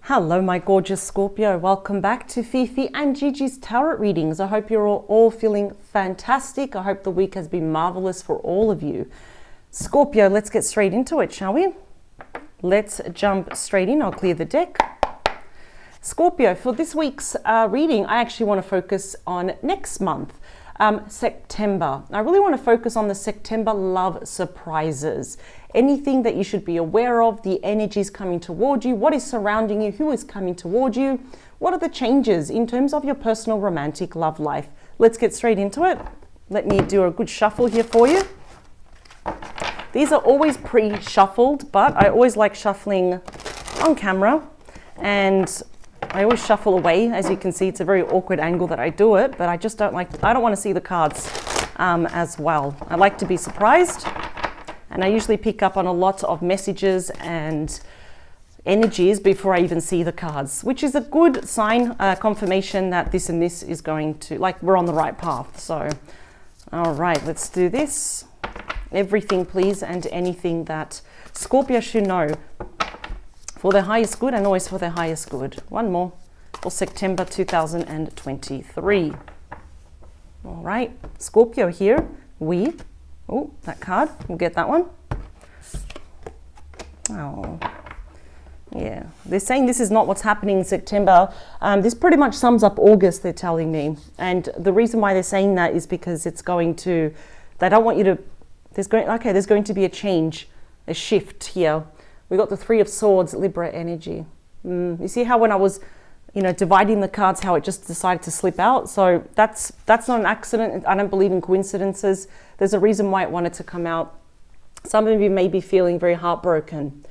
Hello, my gorgeous Scorpio. Welcome back to Fifi and Gigi's tarot readings. I hope you're all feeling fantastic. I hope the week has been marvelous for all of you. Scorpio, let's get straight into it, shall we? Let's jump straight in. I'll clear the deck. Scorpio, for this week's reading, I actually want to focus on next month, September. I really want to focus on the September love surprises. Anything that you should be aware of, the energies coming toward you, what is surrounding you, who is coming toward you, what are the changes in terms of your personal romantic love life. Let's get straight into it. Let me do a good shuffle here for you. These are always pre-shuffled, but I always like shuffling on camera, and I always shuffle away. As you can see, it's a very awkward angle that I do it, but I just don't want to see the cards as well. I like to be surprised. And I usually pick up on a lot of messages and energies before I even see the cards, which is a good sign, confirmation that this and this is going to, like, we're on the right path. So, all right, let's do this. Everything, please, and anything that Scorpio should know for their highest good and always for their highest good. One more for September 2023. All right, Scorpio here, oh, that card, we'll get that one. Oh, yeah. They're saying this is not what's happening in September. This pretty much sums up August, they're telling me. And the reason why they're saying that is because it's going to, they don't want you to, there's going to be a change, a shift here. We got the Three of Swords, Libra energy. You see how when I was, dividing the cards, how it just decided to slip out? So that's not an accident. I don't believe in coincidences. There's a reason why it wanted to come out. Some of you may be feeling very heartbroken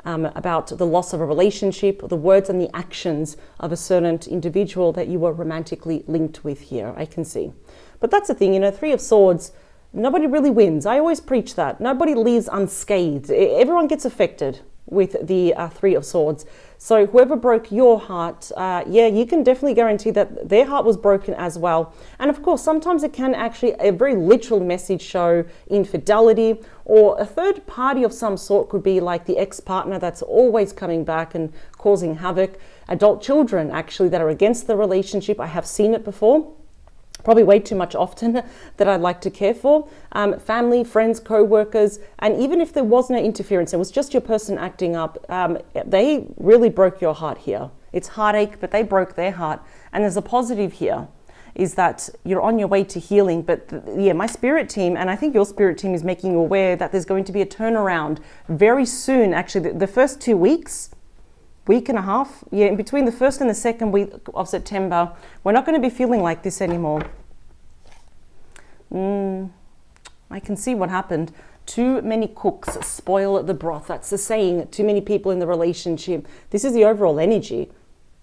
about the loss of a relationship, the words and the actions of a certain individual that you were romantically linked with here, I can see. But that's the thing, Three of Swords, nobody really wins. I always preach that. Nobody leaves unscathed. Everyone gets affected with the Three of Swords. So whoever broke your heart, you can definitely guarantee that their heart was broken as well. And of course, sometimes it can actually, a very literal message, show infidelity, or a third party of some sort. Could be like the ex-partner that's always coming back and causing havoc. Adult children, actually, that are against the relationship. I have seen it before. Probably way too much often that I'd like to care for. Family, friends, co-workers, and even if there was no interference, it was just your person acting up, they really broke your heart here. It's heartache, but they broke their heart. And there's a positive here, is that you're on your way to healing. But my spirit team, and I think your spirit team, is making you aware that there's going to be a turnaround very soon. Actually, the first 2 weeks, week and a half, in between the first and the second week of September, we're not going to be feeling like this anymore. I can see what happened. Too many cooks spoil the broth. That's the saying. Too many people in the relationship. This is the overall energy.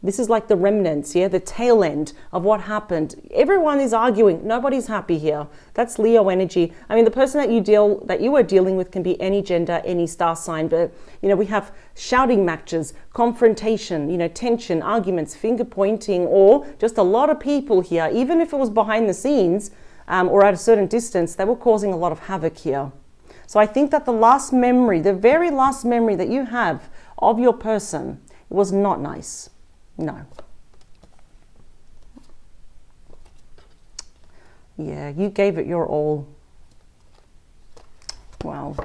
This is like the remnants, the tail end of what happened. Everyone is arguing. Nobody's happy here. That's Leo energy. I mean, the person that you are dealing with can be any gender, any star sign. But, we have shouting matches, confrontation, tension, arguments, finger pointing, or just a lot of people here. Even if it was behind the scenes or at a certain distance, they were causing a lot of havoc here. So I think that the very last memory that you have of your person, it was not nice. No. Yeah, you gave it your all. Wow.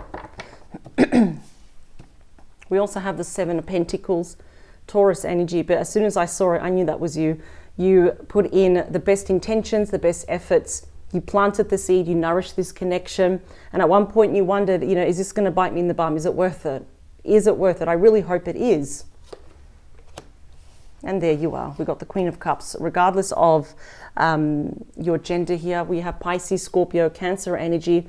We also have the Seven of Pentacles, Taurus energy, but as soon as I saw it, I knew that was you. You put in the best intentions, the best efforts. You planted the seed, you nourished this connection. And at one point you wondered, is this going to bite me in the bum? Is it worth it? Is it worth it? I really hope it is. And there you are. We got the Queen of Cups. Regardless of your gender here, we have Pisces, Scorpio, Cancer energy.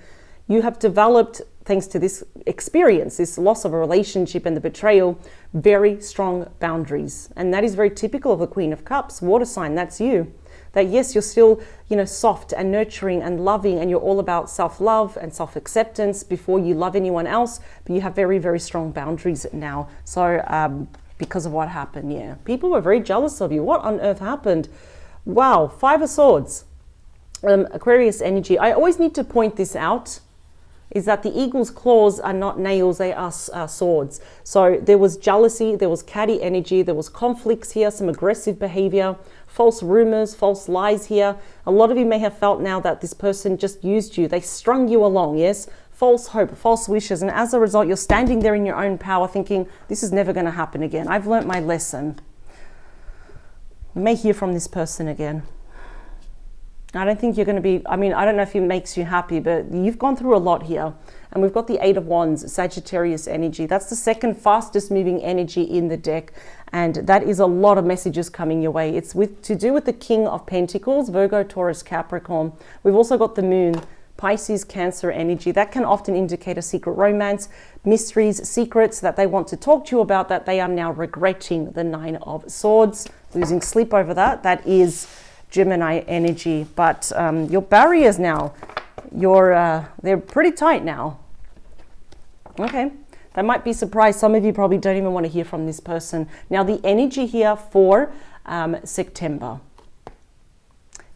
You have developed, thanks to this experience, this loss of a relationship and the betrayal, very strong boundaries. And that is very typical of the Queen of Cups, water sign. That's you. That yes, you're still, soft and nurturing and loving, and you're all about self-love and self-acceptance before you love anyone else, but you have very, very strong boundaries now. So, because of what happened, people were very jealous of you. What on earth happened? Wow, Five of Swords, Aquarius energy. I always need to point this out. is that the eagle's claws are not nails, they are swords. So there was jealousy, there was catty energy, there was conflicts here, some aggressive behavior, false rumors, false lies here. A lot of you may have felt now that this person just used you. They strung you along, yes? False hope, false wishes. And as a result, you're standing there in your own power thinking, this is never going to happen again. I've learnt my lesson. You may hear from this person again. I don't think you're going to be, I don't know if it makes you happy, but you've gone through a lot here. And we've got the Eight of Wands, Sagittarius energy. That's the second fastest moving energy in the deck. And that is a lot of messages coming your way. It's to do with the King of Pentacles, Virgo, Taurus, Capricorn. We've also got the Moon, Pisces, Cancer energy. That can often indicate a secret romance, mysteries, secrets that they want to talk to you about that they are now regretting. The Nine of Swords, losing sleep over that. That is Gemini energy. But your barriers now, they're pretty tight now. Okay, that might be surprised. Some of you probably don't even want to hear from this person. Now the energy here for September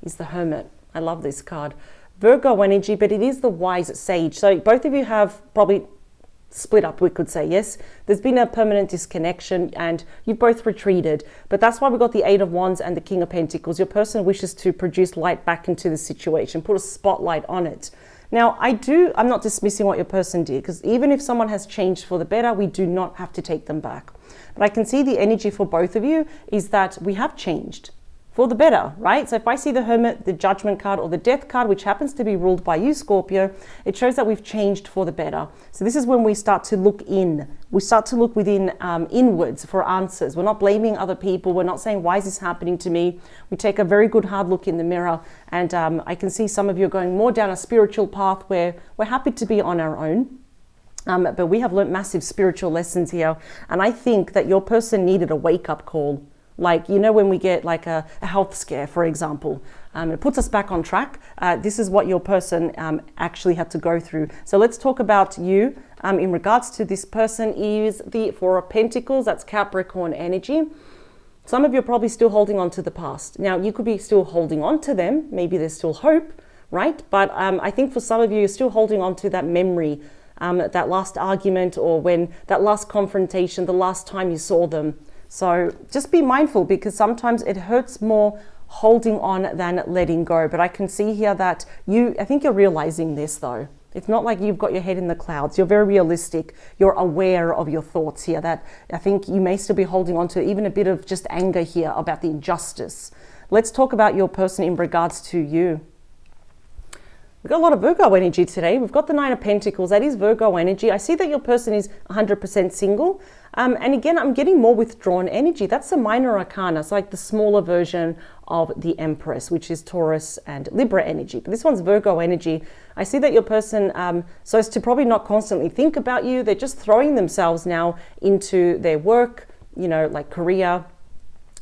is the Hermit. I love this card. Virgo energy, but it is the wise sage. So both of you have probably split up, we could say, yes? There's been a permanent disconnection and you've both retreated. But that's why we got the Eight of Wands and the King of Pentacles. Your person wishes to produce light back into the situation, put a spotlight on it. Now, I'm not dismissing what your person did, because even if someone has changed for the better, we do not have to take them back. But I can see the energy for both of you is that we have changed for the better, right? So if I see the Hermit, the Judgment card, or the Death card, which happens to be ruled by you, Scorpio, it shows that we've changed for the better. So this is when we start to look in. We start to look within, inwards for answers. We're not blaming other people. We're not saying, why is this happening to me? We take a very good hard look in the mirror. And I can see some of you are going more down a spiritual path where we're happy to be on our own. But we have learned massive spiritual lessons here. And I think that your person needed a wake-up call. Like, you know, when we get like a health scare, for example, it puts us back on track. This is what your person actually had to go through. So let's talk about you in regards to this person is the Four of Pentacles. That's Capricorn energy. Some of you are probably still holding on to the past. Now, you could be still holding on to them. Maybe there's still hope, right? But I think for some of you, you're still holding on to that memory, that last argument, or when that last confrontation, the last time you saw them. So just be mindful, because sometimes it hurts more holding on than letting go. But I can see here that I think you're realizing this though. It's not like you've got your head in the clouds. You're very realistic. You're aware of your thoughts here, that I think you may still be holding on to even a bit of just anger here about the injustice. Let's talk about your person in regards to you. We've got a lot of Virgo energy today. We've got the Nine of Pentacles. That is Virgo energy. I see that your person is 100% single. And again, I'm getting more withdrawn energy. That's the minor arcana. It's like the smaller version of the Empress, which is Taurus and Libra energy. But this one's Virgo energy. I see that your person, so as to probably not constantly think about you, they're just throwing themselves now into their work, you know, like career,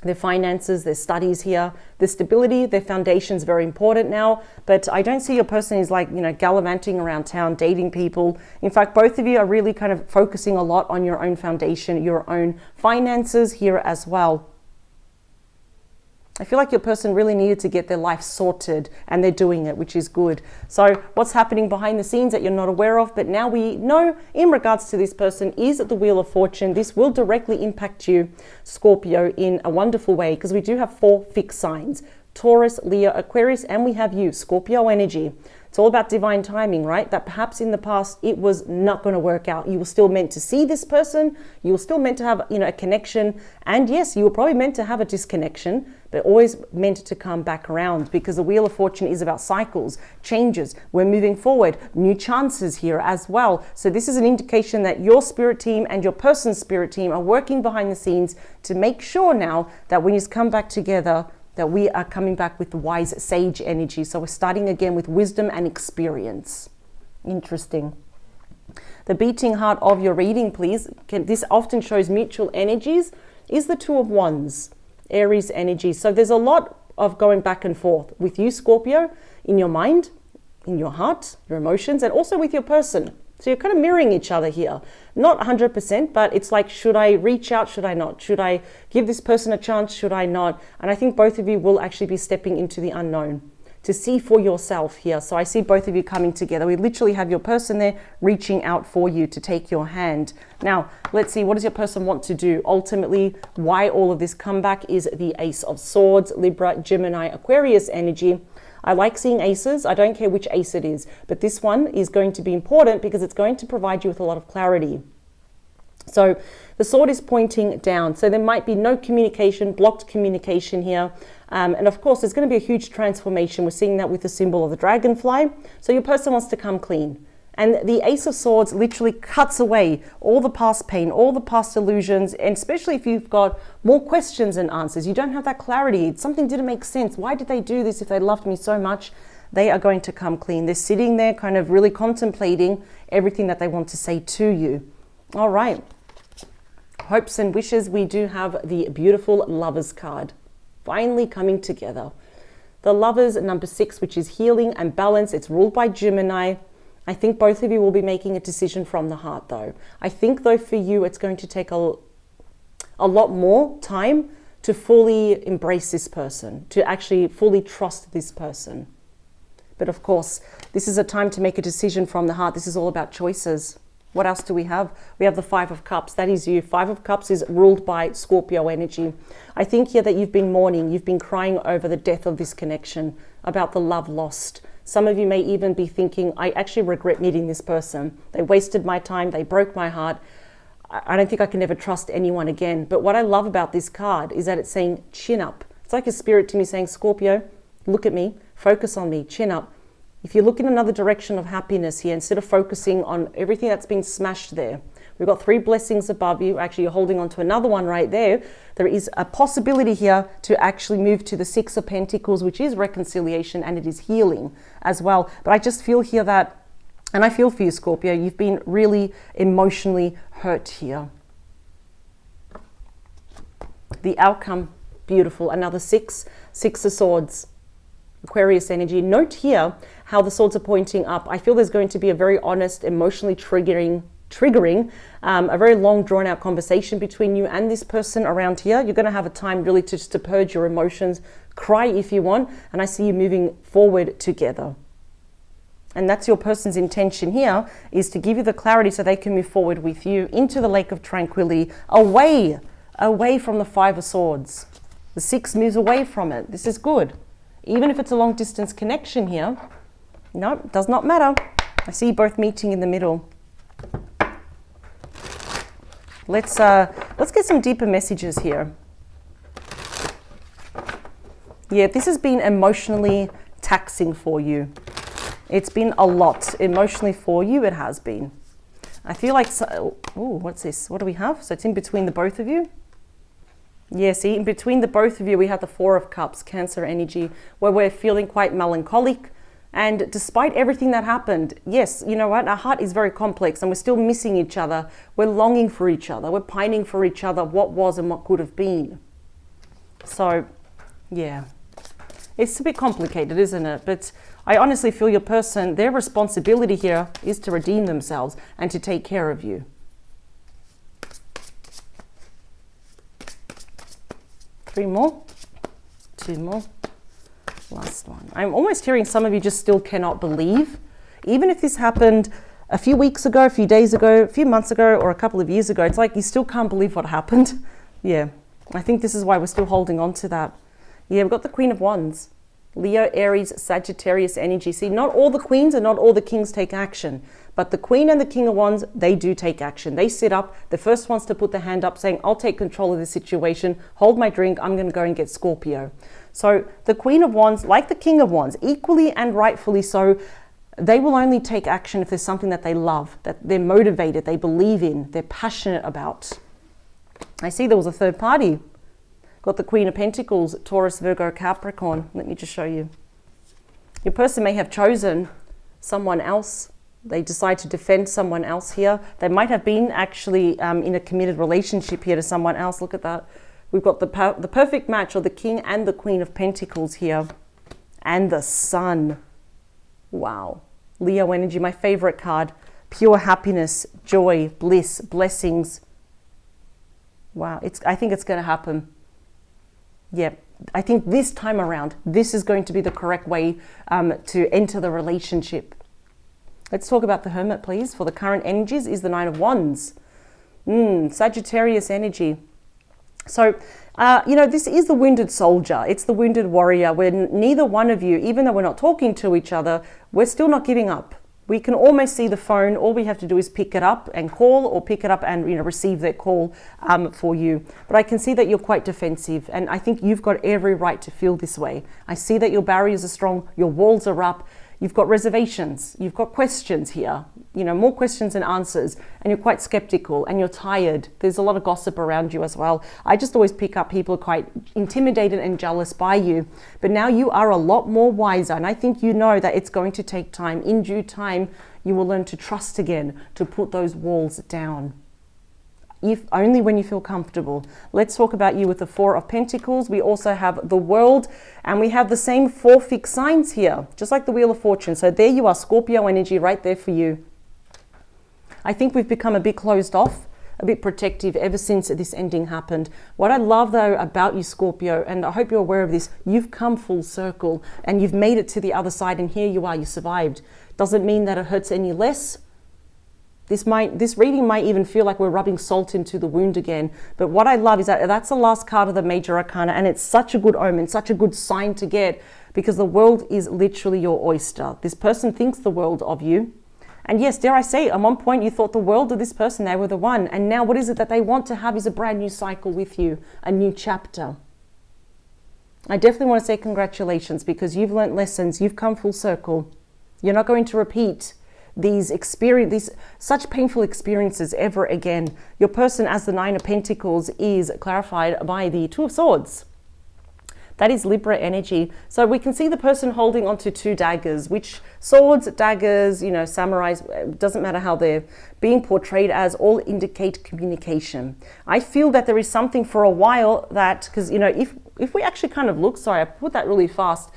their finances, their studies here, their stability, their foundation's very important now. But I don't see your person is like, you know, gallivanting around town, dating people. In fact, both of you are really kind of focusing a lot on your own foundation, your own finances here as well. I feel like your person really needed to get their life sorted, and they're doing it, which is good. So what's happening behind the scenes that you're not aware of, but now we know in regards to this person is the Wheel of Fortune. This will directly impact you, Scorpio, in a wonderful way, because we do have 4 fixed signs: Taurus, Leo, Aquarius, and we have you, Scorpio energy. It's all about divine timing, right? That perhaps in the past it was not going to work out. You were still meant to see this person. You were still meant to have, you know, a connection. And yes, you were probably meant to have a disconnection, but always meant to come back around, because the Wheel of Fortune is about cycles, changes. We're moving forward, new chances here as well. So this is an indication that your spirit team and your person's spirit team are working behind the scenes to make sure now that when you come back together, that we are coming back with the wise sage energy. So we're starting again with wisdom and experience. Interesting. The beating heart of your reading, please. This often shows mutual energies, is the Two of Wands, Aries energy. So there's a lot of going back and forth with you, Scorpio, in your mind, in your heart, your emotions, and also with your person. So you're kind of mirroring each other here. Not 100%, but it's like, should I reach out? Should I not? Should I give this person a chance? Should I not? And I think both of you will actually be stepping into the unknown, to see for yourself here. So I see both of you coming together. We literally have your person there reaching out for you to take your hand. Now, let's see, what does your person want to do? Ultimately, why all of this comeback is the Ace of Swords, Libra, Gemini, Aquarius energy. I like seeing aces. I don't care which ace it is, but this one is going to be important because it's going to provide you with a lot of clarity. So the sword is pointing down. So there might be no communication, blocked communication here. And of course, there's going to be a huge transformation. We're seeing that with the symbol of the dragonfly. So your person wants to come clean. And the Ace of Swords literally cuts away all the past pain, all the past illusions, and especially if you've got more questions than answers. You don't have that clarity. Something didn't make sense. Why did they do this if they loved me so much? They are going to come clean. They're sitting there kind of really contemplating everything that they want to say to you. All right. Hopes and wishes, we do have the beautiful Lovers card. Finally coming together. The Lovers, number 6, which is healing and balance. It's ruled by Gemini. I think both of you will be making a decision from the heart, though. I think, though, for you, it's going to take a lot more time to fully embrace this person, to actually fully trust this person. But of course, this is a time to make a decision from the heart. This is all about choices. What else do we have? We have the Five of Cups. That is you. Five of Cups is ruled by Scorpio energy. I think here that you've been mourning. You've been crying over the death of this connection, about the love lost. Some of you may even be thinking, I actually regret meeting this person. They wasted my time. They broke my heart. I don't think I can ever trust anyone again. But what I love about this card is that it's saying chin up. It's like a spirit to me saying, Scorpio, look at me, focus on me, chin up. If you look in another direction of happiness here, instead of focusing on everything that's been smashed there, we've got 3 blessings above you. Actually, you're holding on to another one right there. There is a possibility here to actually move to the 6 of Pentacles, which is reconciliation, and it is healing as well. But I just feel here that, and I feel for you, Scorpio, you've been really emotionally hurt here. The outcome, beautiful. Another 6 of Swords. Aquarius energy. Note here how the swords are pointing up. I feel there's going to be a very honest, emotionally triggering, a very long drawn out conversation between you and this person around here. You're going to have a time really to just to purge your emotions, cry if you want, and I see you moving forward together. And that's your person's intention here, is to give you the clarity so they can move forward with you into the lake of tranquility, away from the 5 of Swords. The 6 moves away from it. This is good. Even if it's a long distance connection here, no, it does not matter. I see you both meeting in the middle. Let's get some deeper messages here. Yeah, this has been emotionally taxing for you. It's been a lot emotionally for you. It has been. I feel like, what's this? What do we have? So it's in between the both of you. Yeah, see, in between the both of you, we have the 4 of Cups, Cancer energy, where we're feeling quite melancholic. And despite everything that happened, yes, you know what? Our heart is very complex and we're still missing each other. We're longing for each other. We're pining for each other, what was and what could have been. So, yeah, it's a bit complicated, isn't it? But I honestly feel your person, their responsibility here is to redeem themselves and to take care of you. 3 more, 2 more, last one. I'm almost hearing some of you just still cannot believe, even if this happened a few weeks ago, a few days ago, a few months ago, or a couple of years ago. It's like you still can't believe what happened. Yeah, I think this is why we're still holding on to that. Yeah, we've got the Queen of Wands, Leo, Aries, Sagittarius energy. See, not all the queens and not all the kings take action, but the Queen and the King of Wands, they do take action. They sit up, the first ones to put their hand up saying, I'll take control of the situation, hold my drink, I'm going to go and get Scorpio. So the Queen of Wands, like the King of Wands, equally and rightfully so, they will only take action if there's something that they love, that they're motivated, they believe in, they're passionate about. I see there was a third party. Got the Queen of Pentacles, Taurus, Virgo, Capricorn. Let me just show you. Your person may have chosen someone else. They decide to defend someone else here. They might have been actually in a committed relationship here to someone else. Look at that. We've got the perfect match of the King and the Queen of Pentacles here. And the Sun. Wow. Leo energy, my favorite card. Pure happiness, joy, bliss, blessings. Wow. I think it's going to happen. Yeah, I think this time around, this is going to be the correct way to enter the relationship. Let's talk about the Hermit, please. For the current energies is the Nine of Wands. Sagittarius energy. So, this is the wounded soldier. It's the wounded warrior, where neither one of you, even though we're not talking to each other, we're still not giving up. We can almost see the phone. All we have to do is pick it up and call, or pick it up and receive that call for you. But I can see that you're quite defensive, and I think you've got every right to feel this way. I see that your barriers are strong, your walls are up, you've got reservations, you've got questions here, more questions than answers, and you're quite skeptical and you're tired. There's a lot of gossip around you as well. I just always pick up people quite intimidated and jealous by you, but now you are a lot more wiser, and I think you know that it's going to take time. In due time, you will learn to trust again, to put those walls down. If only when you feel comfortable. Let's talk about you with the Four of Pentacles. We also have the World, and we have the same 4 fixed signs here, just like the Wheel of Fortune. So there you are, Scorpio energy right there for you. I think we've become a bit closed off, a bit protective ever since this ending happened. What I love though about you, Scorpio, and I hope you're aware of this, you've come full circle and you've made it to the other side, and here you are, you survived. Doesn't mean that it hurts any less. This reading might even feel like we're rubbing salt into the wound again. But what I love is that that's the last card of the Major Arcana, and it's such a good omen, such a good sign to get, because the world is literally your oyster. This person thinks the world of you. And yes, dare I say, at one point you thought the world of this person, they were the one. And now what is it that they want to have is a brand new cycle with you, a new chapter. I definitely want to say congratulations, because you've learned lessons, you've come full circle. You're not going to repeat these such painful experiences ever again. Your person, as the Nine of Pentacles, is clarified by the Two of Swords. That is Libra energy. So we can see the person holding onto 2 daggers, which swords, daggers, samurais, doesn't matter how they're being portrayed as, all indicate communication. I feel that there is something for a while that, because, if we actually kind of look, sorry, I put that really fast.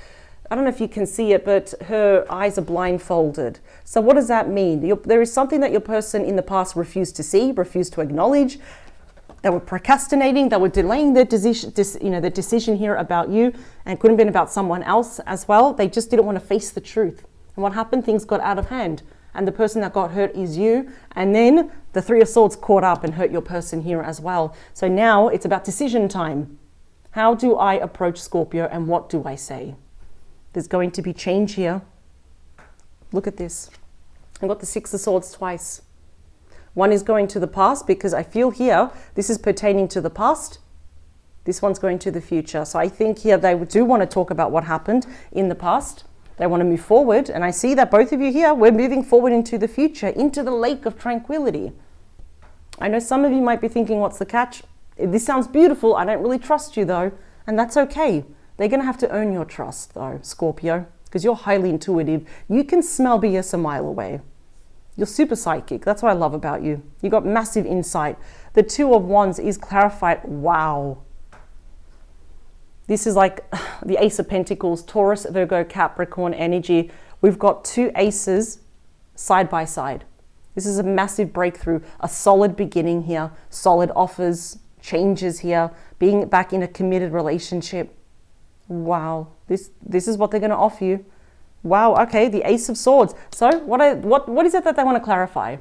I don't know if you can see it, but her eyes are blindfolded. So what does that mean? There is something that your person in the past refused to see, refused to acknowledge. They were procrastinating, they were delaying their decision here about you, and could have been about someone else as well. They just didn't want to face the truth. And what happened? Things got out of hand. And the person that got hurt is you. And then the Three of Swords caught up and hurt your person here as well. So now it's about decision time. How do I approach Scorpio, and what do I say? There's going to be change here. Look at this. I've got the Six of Swords twice. One is going to the past, because I feel here this is pertaining to the past. This one's going to the future. So I think here they do want to talk about what happened in the past. They want to move forward. And I see that both of you here, we're moving forward into the future, into the lake of tranquility. I know some of you might be thinking, what's the catch? This sounds beautiful. I don't really trust you though. And that's okay. They're going to have to earn your trust though, Scorpio, because you're highly intuitive. You can smell BS a mile away. You're super psychic. That's what I love about you. You got massive insight. The Two of Wands is clarified. Wow. This is like the Ace of Pentacles, Taurus, Virgo, Capricorn energy. We've got 2 aces side by side. This is a massive breakthrough, a solid beginning here, solid offers, changes here, being back in a committed relationship. Wow, this is what they're going to offer you. Wow, okay, the Ace of Swords. So what is it that they want to clarify?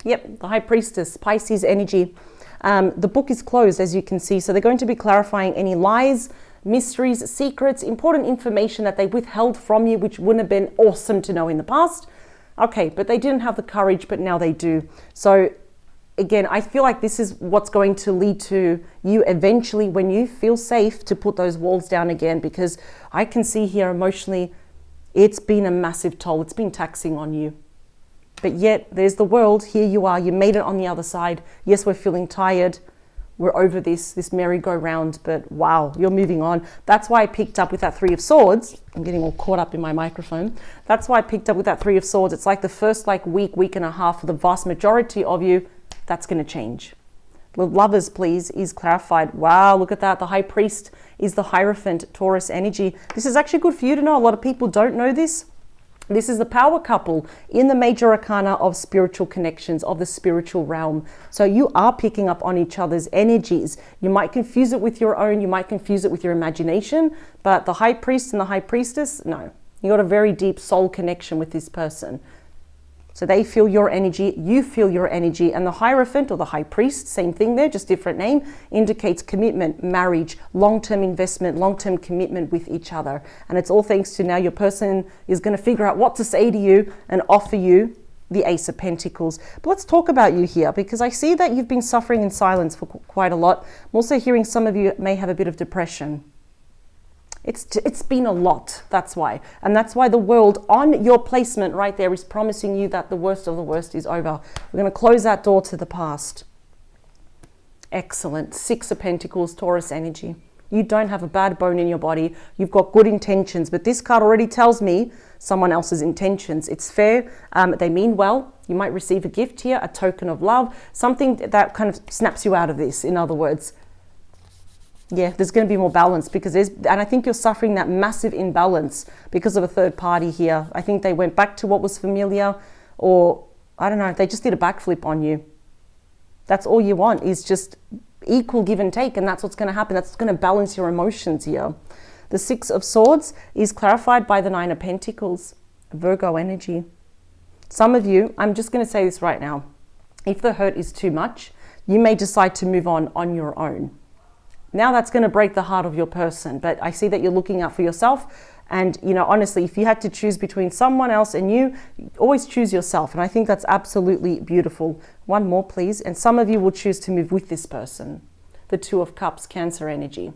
Yep, the High Priestess, Pisces energy. The book is closed, as you can see. So they're going to be clarifying any lies, mysteries, secrets, important information that they withheld from you, which wouldn't have been awesome to know in the past. Okay, but they didn't have the courage, but now they do. So again, I feel like this is what's going to lead to you eventually, when you feel safe, to put those walls down again, because I can see here emotionally, it's been a massive toll. It's been taxing on you. But yet there's the world. Here you are. You made it on the other side. Yes, we're feeling tired. We're over this merry-go-round, but wow, you're moving on. That's why I picked up with that Three of Swords. I'm getting all caught up in my microphone. That's why I picked up with that Three of Swords. It's like the first week and a half for the vast majority of you, that's going to change. The Lovers, please, is clarified. Wow, look at that. The High Priest is the Hierophant, Taurus energy. This is actually good for you to know. A lot of people don't know this. This is the power couple in the major arcana of spiritual connections, of the spiritual realm. So you are picking up on each other's energies. You might confuse it with your own, you might confuse it with your imagination, but the high priest and the high priestess, no. You got a very deep soul connection with this person. So they feel your energy, you feel your energy, and the Hierophant or the High Priest, same thing there, just different name, indicates commitment, marriage, long-term investment, long-term commitment with each other. And it's all thanks to now your person is going to figure out what to say to you and offer you the Ace of Pentacles. But let's talk about you here, because I see that you've been suffering in silence for quite a lot. I'm also hearing some of you may have a bit of depression. It's been a lot, that's why. And that's why the world on your placement right there is promising you that the worst of the worst is over. We're going to close that door to the past. Excellent. 6 of Pentacles, Taurus energy. You don't have a bad bone in your body. You've got good intentions. But this card already tells me someone else's intentions. It's fair. They mean well. You might receive a gift here, a token of love, something that kind of snaps you out of this, in other words. Yeah, there's going to be more balance because and I think you're suffering that massive imbalance because of a third party here. I think they went back to what was familiar, or I don't know, they just did a backflip on you. That's all you want, is just equal give and take, and that's what's going to happen. That's going to balance your emotions here. The 6 of Swords is clarified by the 9 of Pentacles, Virgo energy. Some of you, I'm just going to say this right now, if the hurt is too much, you may decide to move on your own. Now that's going to break the heart of your person, but I see that you're looking out for yourself. And, you know, honestly, if you had to choose between someone else and you, always choose yourself. And I think that's absolutely beautiful. One more, please. And some of you will choose to move with this person. The 2 of Cups, Cancer energy.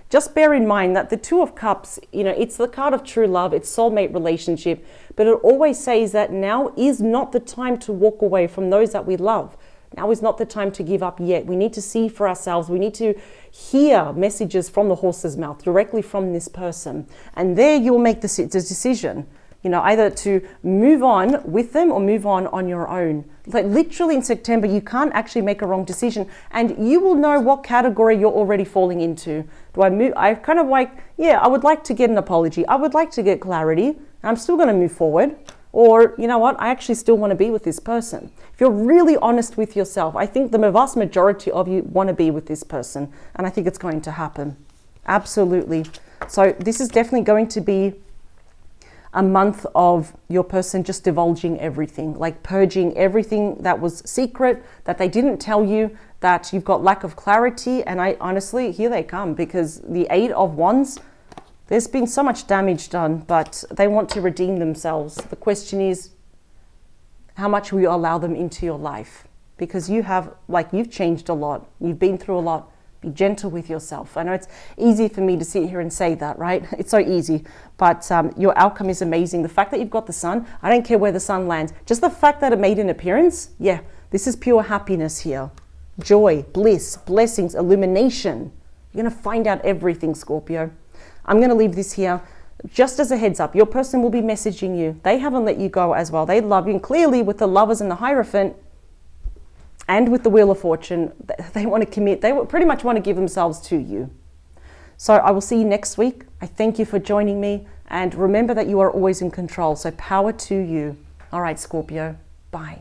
Just bear in mind that the 2 of Cups, you know, it's the card of true love, it's soulmate relationship, but it always says that now is not the time to walk away from those that we love. Now is not the time to give up yet. We need to see for ourselves. We need to hear messages from the horse's mouth, directly from this person. And there you'll make the decision, you know, either to move on with them or move on your own. Like literally in September, you can't actually make a wrong decision. And you will know what category you're already falling into. Do I move? I kind of like, yeah, I would like to get an apology. I would like to get clarity. I'm still going to move forward. Or, you know what, I actually still want to be with this person. If you're really honest with yourself, I think the vast majority of you want to be with this person. And I think it's going to happen. Absolutely. So this is definitely going to be a month of your person just divulging everything, like purging everything that was secret, that they didn't tell you, that you've got lack of clarity. And I honestly, here they come, because the 8 of Wands, there's been so much damage done, but they want to redeem themselves. The question is, how much will you allow them into your life? Because you've changed a lot. You've been through a lot. Be gentle with yourself. I know it's easy for me to sit here and say that, right? It's so easy, but your outcome is amazing. The fact that you've got the sun, I don't care where the sun lands. Just the fact that it made an appearance, yeah, this is pure happiness here. Joy, bliss, blessings, illumination. You're going to find out everything, Scorpio. I'm going to leave this here. Just as a heads up, your person will be messaging you. They haven't let you go as well. They love you. And clearly with the Lovers and the Hierophant and with the Wheel of Fortune, they want to commit. They pretty much want to give themselves to you. So I will see you next week. I thank you for joining me. And remember that you are always in control. So power to you. All right, Scorpio. Bye.